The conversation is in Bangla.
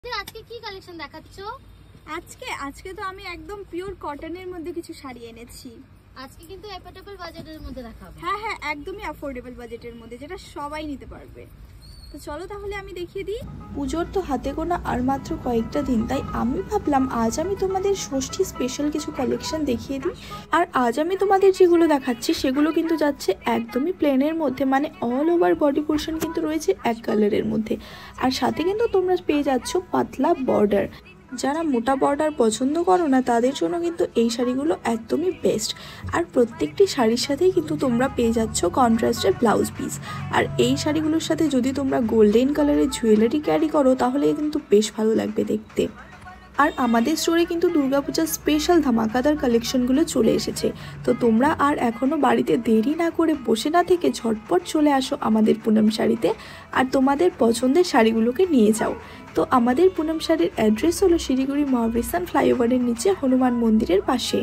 আজকে কি কালেকশন দেখাচ্ছো? আজকে তো আমি একদম পিওর কটনের মধ্যে কিছু শাড়ি এনেছি। আজকে কিন্তু অ্যাফোর্ডেবল বাজেটের মধ্যে দেখাবো। হ্যাঁ, একদমই অ্যাফোর্ডেবল বাজেটের মধ্যে, যেটা সবাই নিতে পারবে। তো চলো তাহলে আমি দেখিয়ে দিই। পুজোর তো হাতে গোনা আর মাত্র কয়েকটা দিন, তাই আমি ভাবলাম আজ আমি তোমাদের ষষ্ঠী স্পেশাল কিছু কালেকশন দেখিয়ে দিই। আর আজ আমি তোমাদের যেগুলো দেখাচ্ছি সেগুলো কিন্তু যাচ্ছে একদমই প্লেনের মধ্যে, মানে অল ওভার বডি পোর্শন কিন্তু রয়েছে এক কালারের মধ্যে। আর সাথে কিন্তু তোমরা পেয়ে যাচ্ছ পাতলা বর্ডার। যারা মোটা বর্ডার পছন্দ করো না তাদের জন্য কিন্তু এই শাড়িগুলো একদমই বেস্ট। আর প্রত্যেকটি শাড়ির সাথেই কিন্তু তোমরা পেয়ে যাচ্ছ কন্ট্রাস্টের ব্লাউজ পিস। আর এই শাড়িগুলোর সাথে যদি তোমরা গোল্ডেন কালারের জুয়েলারি ক্যারি করো তাহলে কিন্তু বেশ ভালো লাগবে দেখতে। আর আমাদের স্টোরে কিন্তু দুর্গাপূজার স্পেশাল ধামাকাদার কালেকশনগুলো চলে এসেছে। তো তোমরা আর এখনও বাড়িতে দেরি না করে বসে না থেকে ঝটপট চলে আসো আমাদের পুনম শাড়িতে আর তোমাদের পছন্দের শাড়িগুলোকে নিয়ে যাও। তো আমাদের পুনম শাড়ির অ্যাড্রেস হলো শিলিগুড়ি মহাবৃস্তান ফ্লাইওভারের নিচে হনুমান মন্দিরের পাশে।